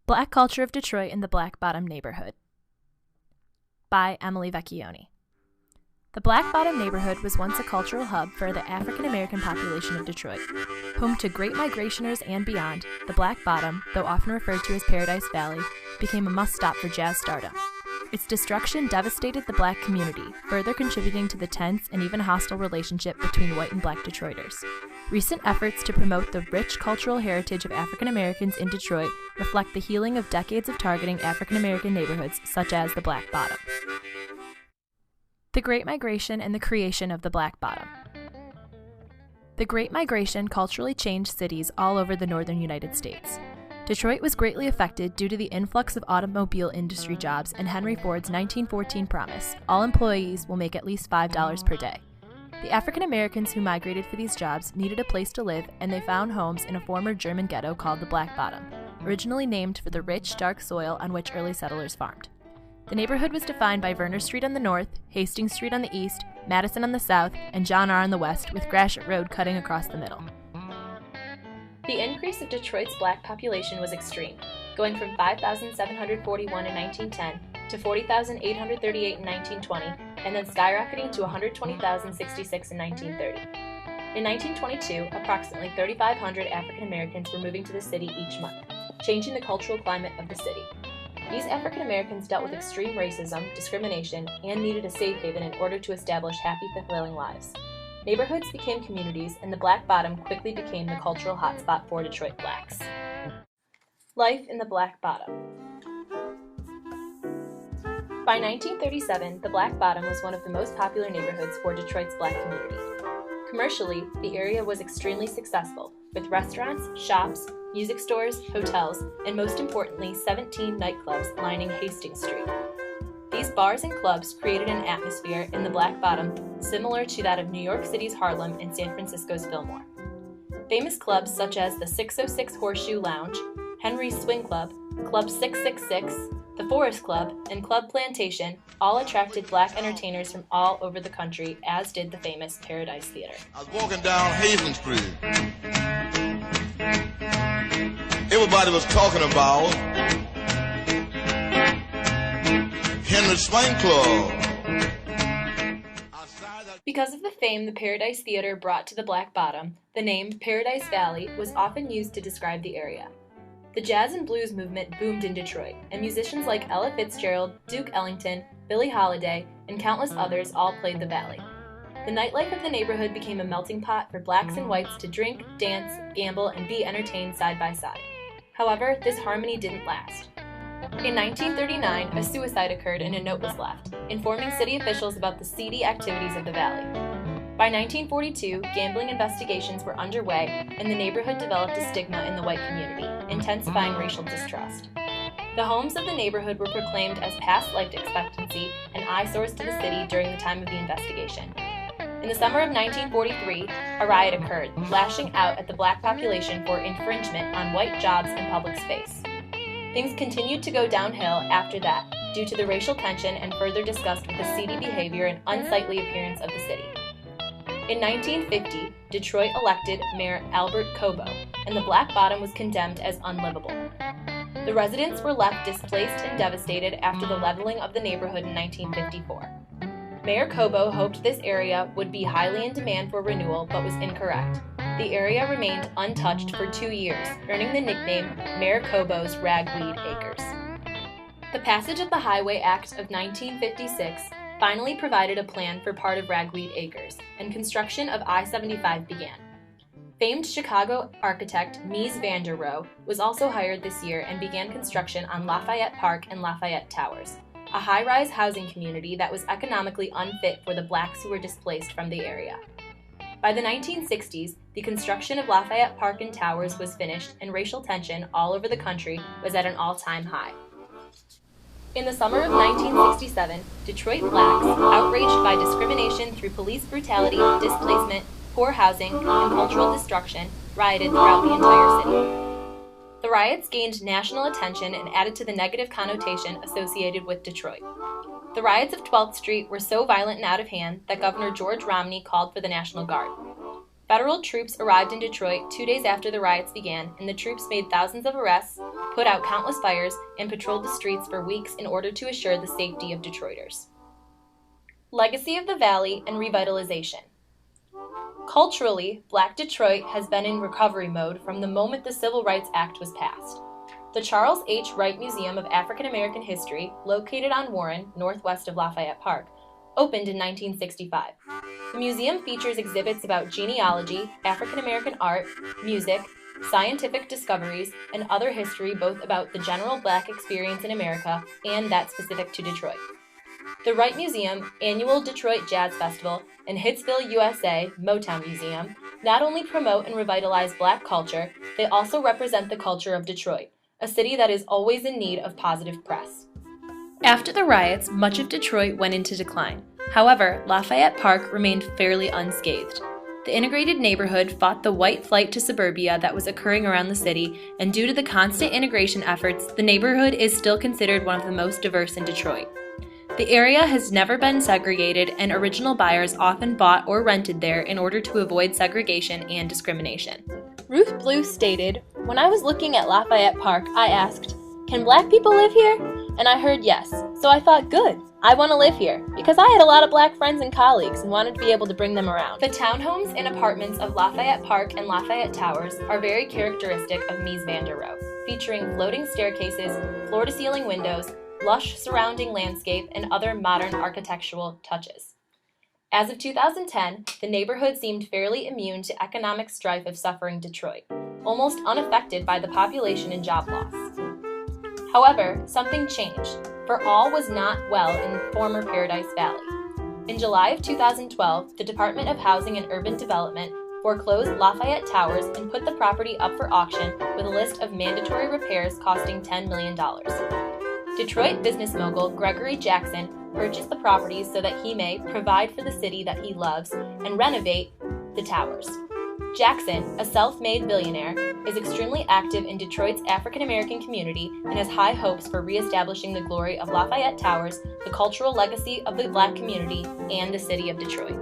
Black Culture of Detroit in the Black Bottom Neighborhood by Emily Vecchione. The Black Bottom neighborhood was once a cultural hub for the African American population of Detroit. Home to great migrationers and beyond, the Black Bottom, though often referred to as Paradise Valley, became a must-stop for jazz stardom. Its destruction devastated the black community, further contributing to the tense and even hostile relationship between white and black Detroiters. Recent efforts to promote the rich cultural heritage of African Americans in Detroit reflect the healing of decades of targeting African American neighborhoods, such as the Black Bottom. The Great Migration and the creation of the Black Bottom. The Great Migration culturally changed cities all over the northern United States. Detroit was greatly affected due to the influx of automobile industry jobs and Henry Ford's 1914 promise: all employees will make at least $5 per day. The African Americans who migrated for these jobs needed a place to live, and they found homes in a former German ghetto called the Black Bottom, originally named for the rich, dark soil on which early settlers farmed. The neighborhood was defined by Verner Street on the north, Hastings Street on the east, Madison on the south, and John R. on the west, with Gratiot Road cutting across the middle. The increase of Detroit's black population was extreme, going from 5,741 in 1910 to 40,838 in 1920, and then skyrocketing to 120,066 in 1930. In 1922, approximately 3,500 African Americans were moving to the city each month, changing the cultural climate of the city. These African Americans dealt with extreme racism, discrimination, and needed a safe haven in order to establish happy, fulfilling lives. Neighborhoods became communities, and the Black Bottom quickly became the cultural hotspot for Detroit blacks. Life in the Black Bottom. By 1937, the Black Bottom was one of the most popular neighborhoods for Detroit's black community. Commercially, the area was extremely successful, with restaurants, shops, music stores, hotels, and most importantly, 17 nightclubs lining Hastings Street. These bars and clubs created an atmosphere in the Black Bottom similar to that of New York City's Harlem and San Francisco's Fillmore. Famous clubs such as the 606 Horseshoe Lounge, Henry's Swing Club, Club 666, the Forest Club, and Club Plantation all attracted black entertainers from all over the country, as did the famous Paradise Theater. I was walking down Hastings Street. Everybody was talking about Henry's Swing Club. Because of the fame the Paradise Theater brought to the Black Bottom, the name Paradise Valley was often used to describe the area. The jazz and blues movement boomed in Detroit, and musicians like Ella Fitzgerald, Duke Ellington, Billie Holiday, and countless others all played the valley. The nightlife of the neighborhood became a melting pot for blacks and whites to drink, dance, gamble, and be entertained side by side. However, this harmony didn't last. In 1939, a suicide occurred and a note was left, informing city officials about the seedy activities of the valley. By 1942, gambling investigations were underway, and the neighborhood developed a stigma in the white community, intensifying racial distrust. The homes of the neighborhood were proclaimed as past life expectancy and eyesores to the city during the time of the investigation. In the summer of 1943, a riot occurred, lashing out at the black population for infringement on white jobs and public space. Things continued to go downhill after that, due to the racial tension and further disgust with the seedy behavior and unsightly appearance of the city. In 1950, Detroit elected Mayor Albert Cobo, and the Black Bottom was condemned as unlivable. The residents were left displaced and devastated after the leveling of the neighborhood in 1954. Mayor Cobo hoped this area would be highly in demand for renewal, but was incorrect. The area remained untouched for 2 years, earning the nickname Mayor Cobo's Ragweed Acres. The passage of the Highway Act of 1956 finally provided a plan for part of Ragweed Acres, and construction of I-75 began. Famed Chicago architect Mies van der Rohe was also hired this year and began construction on Lafayette Park and Lafayette Towers, a high-rise housing community that was economically unfit for the blacks who were displaced from the area. By the 1960s, the construction of Lafayette Park and Towers was finished, and racial tension all over the country was at an all-time high. In the summer of 1967, Detroit blacks, outraged by discrimination through police brutality, displacement, poor housing, and cultural destruction, rioted throughout the entire city. The riots gained national attention and added to the negative connotation associated with Detroit. The riots of 12th Street were so violent and out of hand that Governor George Romney called for the National Guard. Federal troops arrived in Detroit 2 days after the riots began, and the troops made thousands of arrests, put out countless fires, and patrolled the streets for weeks in order to assure the safety of Detroiters. Legacy of the Valley and Revitalization. Culturally, Black Detroit has been in recovery mode from the moment the Civil Rights Act was passed. The Charles H. Wright Museum of African American History, located on Warren, northwest of Lafayette Park, opened in 1965. The museum features exhibits about genealogy, African American art, music, scientific discoveries, and other history both about the general Black experience in America and that specific to Detroit. The Wright Museum, annual Detroit Jazz Festival, and Hitsville, USA Motown Museum not only promote and revitalize Black culture, they also represent the culture of Detroit, a city that is always in need of positive press. After the riots, much of Detroit went into decline. However, Lafayette Park remained fairly unscathed. The integrated neighborhood fought the white flight to suburbia that was occurring around the city, and due to the constant integration efforts, the neighborhood is still considered one of the most diverse in Detroit. The area has never been segregated, and original buyers often bought or rented there in order to avoid segregation and discrimination. Ruth Blue stated, "When I was looking at Lafayette Park, I asked, 'Can Black people live here?' And I heard yes, so I thought, good, I want to live here, because I had a lot of Black friends and colleagues and wanted to be able to bring them around." The townhomes and apartments of Lafayette Park and Lafayette Towers are very characteristic of Mies van der Rohe, featuring floating staircases, floor-to-ceiling windows, lush surrounding landscape, and other modern architectural touches. As of 2010, the neighborhood seemed fairly immune to economic strife of suffering Detroit, almost unaffected by the population and job loss. However, something changed, for all was not well in former Paradise Valley. In July of 2012, the Department of Housing and Urban Development foreclosed Lafayette Towers and put the property up for auction with a list of mandatory repairs costing $10 million. Detroit business mogul Gregory Jackson purchased the properties so that he may provide for the city that he loves and renovate the towers. Jackson, a self-made billionaire, is extremely active in Detroit's African American community and has high hopes for reestablishing the glory of Lafayette Towers, the cultural legacy of the Black community, and the city of Detroit.